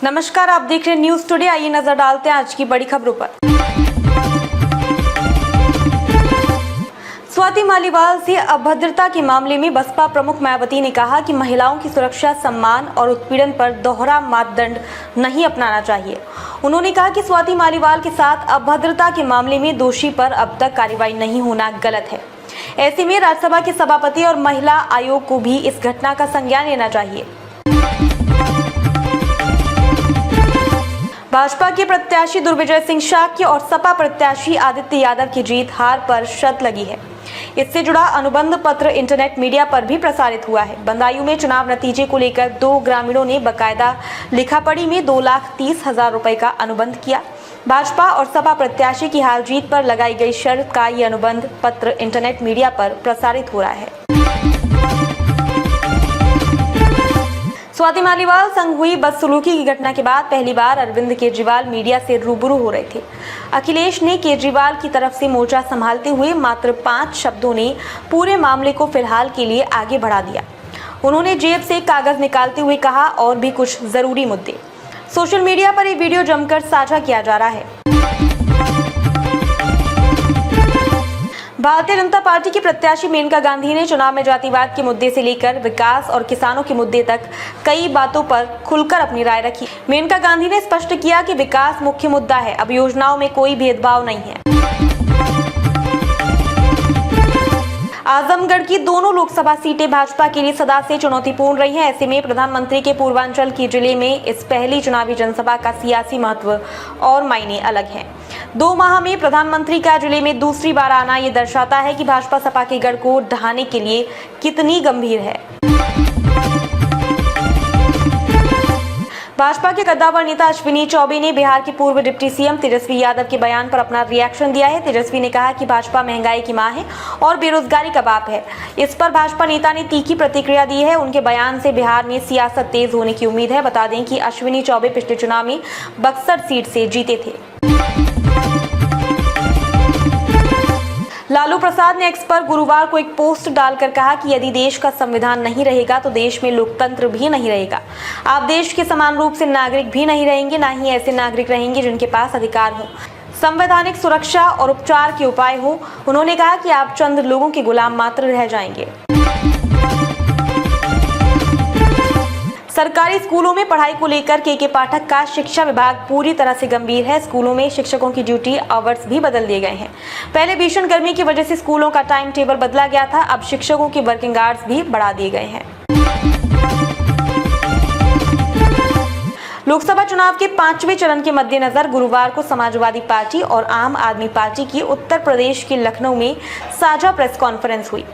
नमस्कार, आप देख रहे हैं न्यूज टुडे। आइए नजर डालते हैं आज की बड़ी खबरों पर। स्वाति मालीवाल से अभद्रता के मामले में बसपा प्रमुख मायावती ने कहा कि महिलाओं की सुरक्षा, सम्मान और उत्पीड़न पर दोहरा मापदंड नहीं अपनाना चाहिए। उन्होंने कहा कि स्वाति मालीवाल के साथ अभद्रता के मामले में दोषी पर अब तक कार्रवाई नहीं होना गलत है। ऐसे में राज्यसभा के सभापति और महिला आयोग को भी इस घटना का संज्ञान लेना चाहिए। भाजपा के प्रत्याशी दुर्विजय सिंह शाक्य और सपा प्रत्याशी आदित्य यादव की जीत हार पर शर्त लगी है। इससे जुड़ा अनुबंध पत्र इंटरनेट मीडिया पर भी प्रसारित हुआ है। बदायूं में चुनाव नतीजे को लेकर दो ग्रामीणों ने बकायदा लिखापढ़ी में 2,30,000 रुपए का अनुबंध किया। भाजपा और सपा प्रत्याशी की हार जीत पर लगाई गई शर्त का ये अनुबंध पत्र इंटरनेट मीडिया पर प्रसारित हो रहा है। स्वाति मालीवाल संग हुई बदसलूकी की घटना के बाद पहली बार अरविंद केजरीवाल मीडिया से रूबरू हो रहे थे। अखिलेश ने केजरीवाल की तरफ से मोर्चा संभालते हुए मात्र 5 शब्दों ने पूरे मामले को फिलहाल के लिए आगे बढ़ा दिया। उन्होंने जेब से कागज निकालते हुए कहा, और भी कुछ जरूरी मुद्दे। सोशल मीडिया पर ये वीडियो जमकर साझा किया जा रहा है। भारतीय जनता पार्टी की प्रत्याशी मेनका गांधी ने चुनाव में जातिवाद के मुद्दे से लेकर विकास और किसानों के मुद्दे तक कई बातों पर खुलकर अपनी राय रखी। मेनका गांधी ने स्पष्ट किया कि विकास मुख्य मुद्दा है, अब योजनाओं में कोई भेदभाव नहीं है। आजमगढ़ की दोनों लोकसभा सीटें भाजपा के लिए सदा से चुनौतीपूर्ण रही हैं। ऐसे में प्रधानमंत्री के पूर्वांचल के जिले में इस पहली चुनावी जनसभा का सियासी महत्व और मायने अलग हैं। 2 माह में प्रधानमंत्री का जिले में दूसरी बार आना ये दर्शाता है कि भाजपा सपा के गढ़ को ढहाने के लिए कितनी गंभीर है। भाजपा के कद्दावर नेता अश्विनी चौबे ने बिहार के पूर्व डिप्टी सीएम तेजस्वी यादव के बयान पर अपना रिएक्शन दिया है। तेजस्वी ने कहा कि भाजपा महंगाई की मां है और बेरोजगारी का बाप है। इस पर भाजपा नेता ने तीखी प्रतिक्रिया दी है। उनके बयान से बिहार में सियासत तेज होने की उम्मीद है। बता दें कि अश्विनी चौबे पिछले चुनाव में बक्सर सीट से जीते थे। लालू प्रसाद ने एक्स पर गुरुवार को एक पोस्ट डालकर कहा कि यदि देश का संविधान नहीं रहेगा तो देश में लोकतंत्र भी नहीं रहेगा। आप देश के समान रूप से नागरिक भी नहीं रहेंगे, ना ही ऐसे नागरिक रहेंगे जिनके पास अधिकार हो, संवैधानिक सुरक्षा और उपचार के उपाय हो। उन्होंने कहा कि आप चंद लोगों के गुलाम मात्र रह जाएंगे। सरकारी स्कूलों में पढ़ाई को लेकर के पाठक का शिक्षा विभाग पूरी तरह से गंभीर है। स्कूलों में शिक्षकों की ड्यूटी आवर्स भी बदल दिए गए हैं। पहले भीषण गर्मी की वजह से स्कूलों का टाइम टेबल बदला गया था, अब शिक्षकों की वर्किंग आवर्स भी बढ़ा दिए गए हैं। लोकसभा चुनाव के 5वें चरण के मद्देनजर गुरुवार को समाजवादी पार्टी और आम आदमी पार्टी की उत्तर प्रदेश के लखनऊ में साझा प्रेस कॉन्फ्रेंस हुई।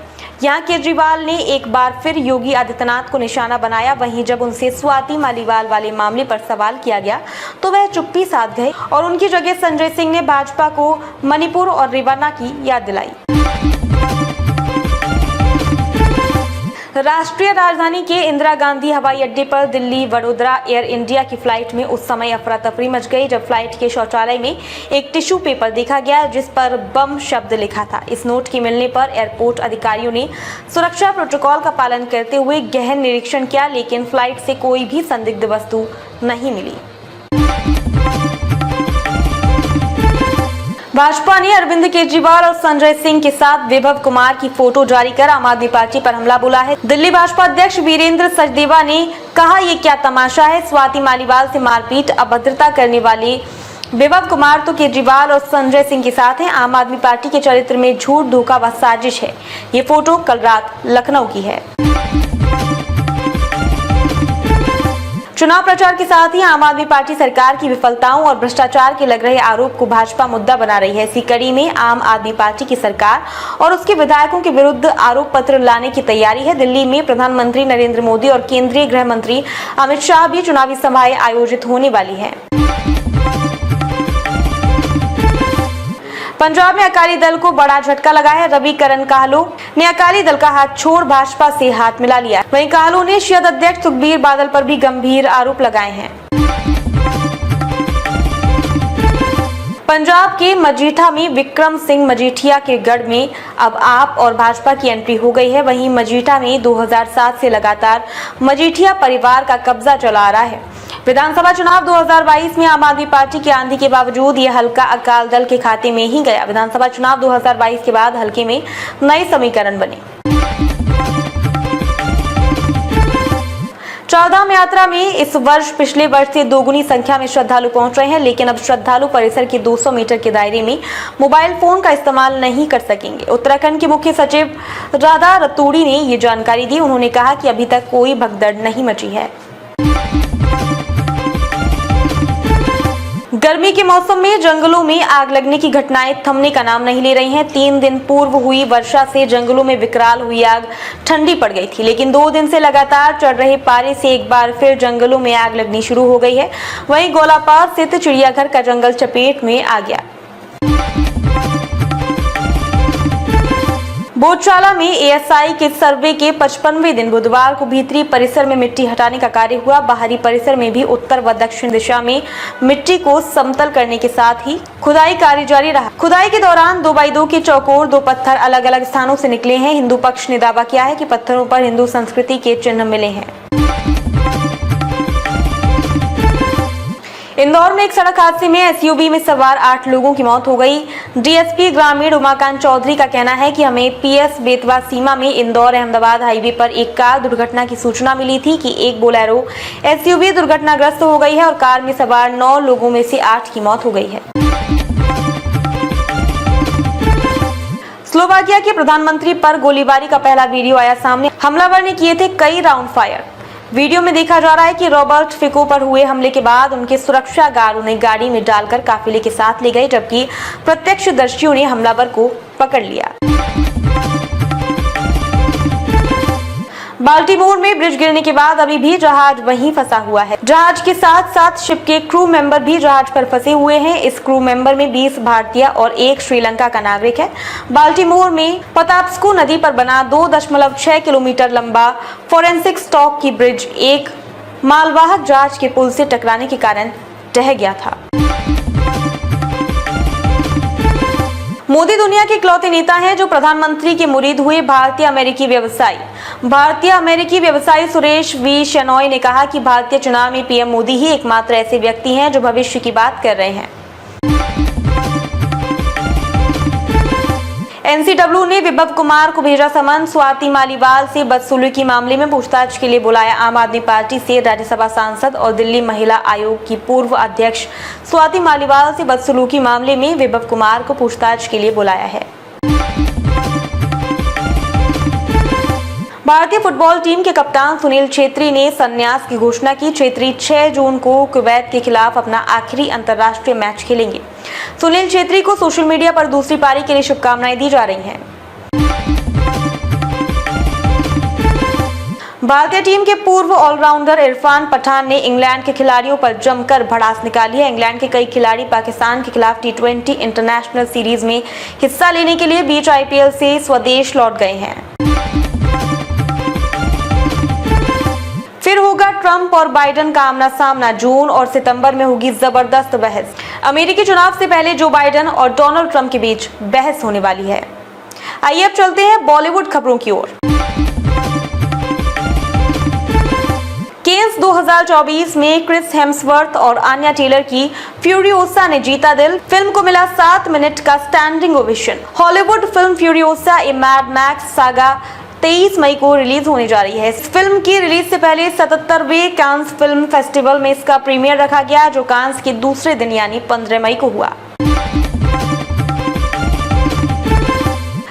यहाँ केजरीवाल ने एक बार फिर योगी आदित्यनाथ को निशाना बनाया। वहीं जब उनसे स्वाति मालीवाल वाले मामले पर सवाल किया गया तो वह चुप्पी साध गए और उनकी जगह संजय सिंह ने भाजपा को मणिपुर और रेवाना की याद दिलाई। राष्ट्रीय राजधानी के इंदिरा गांधी हवाई अड्डे पर दिल्ली वडोदरा एयर इंडिया की फ्लाइट में उस समय अफरा तफरी मच गई जब फ्लाइट के शौचालय में एक टिश्यू पेपर देखा गया जिस पर बम शब्द लिखा था। इस नोट के मिलने पर एयरपोर्ट अधिकारियों ने सुरक्षा प्रोटोकॉल का पालन करते हुए गहन निरीक्षण किया, लेकिन फ्लाइट से कोई भी संदिग्ध वस्तु नहीं मिली। भाजपा ने अरविंद केजरीवाल और संजय सिंह के साथ विभव कुमार की फोटो जारी कर आम आदमी पार्टी पर हमला बोला है। दिल्ली भाजपा अध्यक्ष वीरेंद्र सचदेवा ने कहा, ये क्या तमाशा है। स्वाति मालीवाल से मारपीट, अभद्रता करने वाले विभव कुमार तो केजरीवाल और संजय सिंह के साथ हैं। आम आदमी पार्टी के चरित्र में झूठ, धोखा व साजिश है। ये फोटो कल रात लखनऊ की है। चुनाव प्रचार के साथ ही आम आदमी पार्टी सरकार की विफलताओं और भ्रष्टाचार के लग रहे आरोप को भाजपा मुद्दा बना रही है। इसी कड़ी में आम आदमी पार्टी की सरकार और उसके विधायकों के विरुद्ध आरोप पत्र लाने की तैयारी है। दिल्ली में प्रधानमंत्री नरेंद्र मोदी और केंद्रीय गृह मंत्री अमित शाह भी चुनावी सभाएं आयोजित होने वाली है। पंजाब में अकाली दल को बड़ा झटका लगा है। रवि करण कहलो ने अकाली दल का हाथ छोड़ भाजपा से हाथ मिला लिया। वहीं कहलो ने शियद अध्यक्ष सुखबीर बादल पर भी गंभीर आरोप लगाए हैं। पंजाब के मजीठा में विक्रम सिंह मजीठिया के गढ़ में अब आप और भाजपा की एंट्री हो गई है। वहीं मजीठा में 2007 से लगातार मजीठिया परिवार का कब्जा चला आ रहा है। विधानसभा चुनाव 2022 में आम आदमी पार्टी की आंधी के बावजूद ये हल्का अकाल दल के खाते में ही गया। विधानसभा चुनाव 2022 के बाद हल्के में नए समीकरण बने। चारधाम यात्रा में इस वर्ष पिछले वर्ष से दोगुनी संख्या में श्रद्धालु पहुंच रहे हैं, लेकिन अब श्रद्धालु परिसर के 200 मीटर के दायरे में मोबाइल फोन का इस्तेमाल नहीं कर सकेंगे। उत्तराखंड के मुख्य सचिव राधा रतूड़ी ने ये जानकारी दी। उन्होंने कहा कि अभी तक कोई भगदड़ नहीं मची है। गर्मी के मौसम में जंगलों में आग लगने की घटनाएं थमने का नाम नहीं ले रही हैं। 3 दिन पूर्व हुई वर्षा से जंगलों में विकराल हुई आग ठंडी पड़ गई थी, लेकिन 2 दिन से लगातार चढ़ रहे पारे से एक बार फिर जंगलों में आग लगनी शुरू हो गई है। वहीं गोलापार स्थित चिड़ियाघर का जंगल चपेट में आ गया। बोधशाला में एएसआई के सर्वे के 55वें दिन बुधवार को भीतरी परिसर में मिट्टी हटाने का कार्य हुआ। बाहरी परिसर में भी उत्तर व दक्षिण दिशा में मिट्टी को समतल करने के साथ ही खुदाई कार्य जारी रहा। खुदाई के दौरान 2x2 के चौकोर 2 पत्थर अलग अलग स्थानों से निकले हैं। हिंदू पक्ष ने दावा किया है कि पत्थरों पर हिंदू संस्कृति के चिन्ह मिले हैं। इंदौर में एक सड़क हादसे में एसयूवी में सवार 8 लोगों की मौत हो गई। डीएसपी ग्रामीण उमाकांत चौधरी का कहना है कि हमें पीएस बेतवा सीमा में इंदौर अहमदाबाद हाईवे पर एक कार दुर्घटना की सूचना मिली थी कि एक बोलेरो एसयूवी दुर्घटनाग्रस्त हो गई है और कार में सवार 9 लोगों में से 8 की मौत हो गई है। स्लोवाकिया के प्रधानमंत्री पर गोलीबारी का पहला वीडियो आया सामने। हमलावर ने किए थे कई राउंड फायर। वीडियो में देखा जा रहा है कि रॉबर्ट फिको पर हुए हमले के बाद उनके सुरक्षा गार्ड उन्हें गाड़ी में डालकर काफिले के साथ ले गए, जबकि प्रत्यक्षदर्शियों ने हमलावर को पकड़ लिया। बाल्टीमोर में ब्रिज गिरने के बाद अभी भी जहाज वहीं फंसा हुआ है। जहाज के साथ साथ शिप के क्रू मेंबर भी जहाज पर फंसे हुए हैं। इस क्रू मेंबर में 20 भारतीय और 1 श्रीलंका का नागरिक है। बाल्टीमोर में पताप्स्को नदी पर बना 2.6 किलोमीटर लंबा फोरेंसिक स्टॉक की ब्रिज एक मालवाहक जहाज के पुल से टकराने के कारण ढह गया था। मोदी दुनिया के इकलौते नेता हैं जो प्रधानमंत्री के मुरीद हुए। भारतीय अमेरिकी व्यवसायी सुरेश वी शेनॉय ने कहा कि भारतीय चुनाव में पीएम मोदी ही एकमात्र ऐसे व्यक्ति हैं जो भविष्य की बात कर रहे हैं। एनसीडब्ल्यू ने विभव कुमार को भेजा समन। स्वाति मालीवाल से बदसलूकी मामले में पूछताछ के लिए बुलाया। आम आदमी पार्टी से राज्यसभा सांसद और दिल्ली महिला आयोग की पूर्व अध्यक्ष स्वाति मालीवाल से बदसलूकी मामले में विभव कुमार को पूछताछ के लिए बुलाया है। भारतीय फुटबॉल टीम के कप्तान सुनील छेत्री ने संन्यास की घोषणा की। छेत्री 6 जून को कुवैत के खिलाफ अपना आखिरी अंतर्राष्ट्रीय मैच खेलेंगे। सुनील छेत्री को सोशल मीडिया पर दूसरी पारी के लिए शुभकामनाएं दी जा रही हैं। भारतीय टीम के पूर्व ऑलराउंडर इरफान पठान ने इंग्लैंड के खिलाड़ियों पर जमकर भड़ास निकाली है। इंग्लैंड के कई खिलाड़ी पाकिस्तान के खिलाफ T20 इंटरनेशनल सीरीज में हिस्सा लेने के लिए बीच IPL से स्वदेश लौट गए हैं। फिर होगा ट्रंप और बाइडेन का आमना सामना। जून और सितंबर में होगी जबरदस्त बहस। अमेरिकी चुनाव से पहले जो बाइडेन और डोनाल्ड ट्रंप के बीच बहस होने वाली है। आइए अब चलते हैं बॉलीवुड खबरों की ओर। केन्स 2024 में क्रिस हेम्सवर्थ और आन्या टेलर की फ्यूरियोसा ने जीता दिल। फिल्म को मिला 7 मिनट का standing ovation. Hollywood film Furiosa a mad max saga 23 मई को रिलीज होने जा रही है। इस फिल्म की रिलीज से पहले 77वें कांस फिल्म फेस्टिवल में इसका प्रीमियर रखा गया, जो कांस के दूसरे दिन यानी 15 मई को हुआ।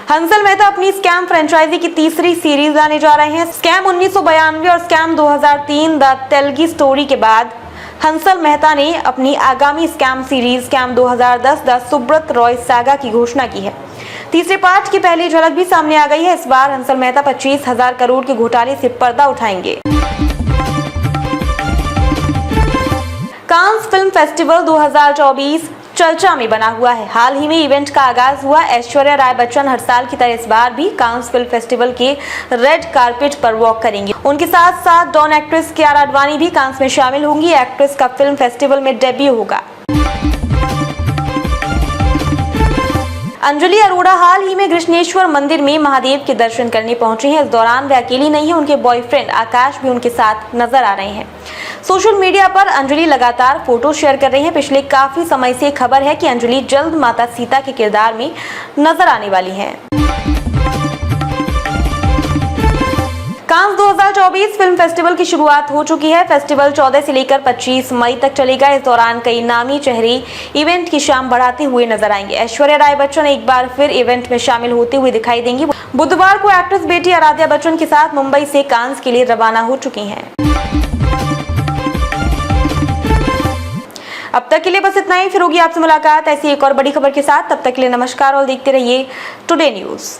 हंसल मेहता अपनी स्कैम फ्रेंचाइजी की तीसरी सीरीज लाने जा रहे हैं। स्कैम 1992 और स्कैम 2003 द तेलगी स्टोरी के बाद हंसल मेहता ने अपनी आगामी scam series scam 2010 the Subrata Roy saga की घोषणा की है। तीसरे पार्ट की पहली झलक भी सामने आ गई है। इस बार हंसल मेहता 25,000 करोड़ के घोटाले से पर्दा उठाएंगे। कांस फिल्म फेस्टिवल 2024 चर्चा में बना हुआ है। हाल ही में इवेंट का आगाज हुआ। ऐश्वर्या राय बच्चन हर साल की तरह इस बार भी कांस फिल्म फेस्टिवल के रेड कारपेट पर वॉक करेंगी। उनके साथ साथ डॉन एक्ट्रेस कियारा आडवाणी भी कांस में शामिल होंगी। एक्ट्रेस का फिल्म फेस्टिवल में डेब्यू होगा। अंजलि अरोड़ा हाल ही में कृष्णेश्वर मंदिर में महादेव के दर्शन करने पहुंची हैं। इस दौरान वे अकेली नहीं है, उनके बॉयफ्रेंड आकाश भी उनके साथ नजर आ रहे हैं। सोशल मीडिया पर अंजलि लगातार फोटो शेयर कर रही हैं। पिछले काफी समय से खबर है कि अंजलि जल्द माता सीता के किरदार में नजर आने वाली हैं। कांस 2024 फिल्म फेस्टिवल की शुरुआत हो चुकी है। फेस्टिवल 14 से लेकर 25 मई तक चलेगा। इस दौरान कई नामी चेहरे इवेंट की शाम बढ़ाते हुए नजर आएंगे। ऐश्वर्या राय बच्चन एक बार फिर इवेंट में शामिल होते हुए दिखाई देंगी। बुधवार को एक्ट्रेस बेटी आराध्या बच्चन के साथ मुंबई से कांस के लिए रवाना हो चुकी हैं। अब तक के लिए बस इतना ही। फिर होगी आपसे मुलाकात ऐसी एक और बड़ी खबर के साथ। तब तक के लिए नमस्कार और देखते रहिए टुडे न्यूज।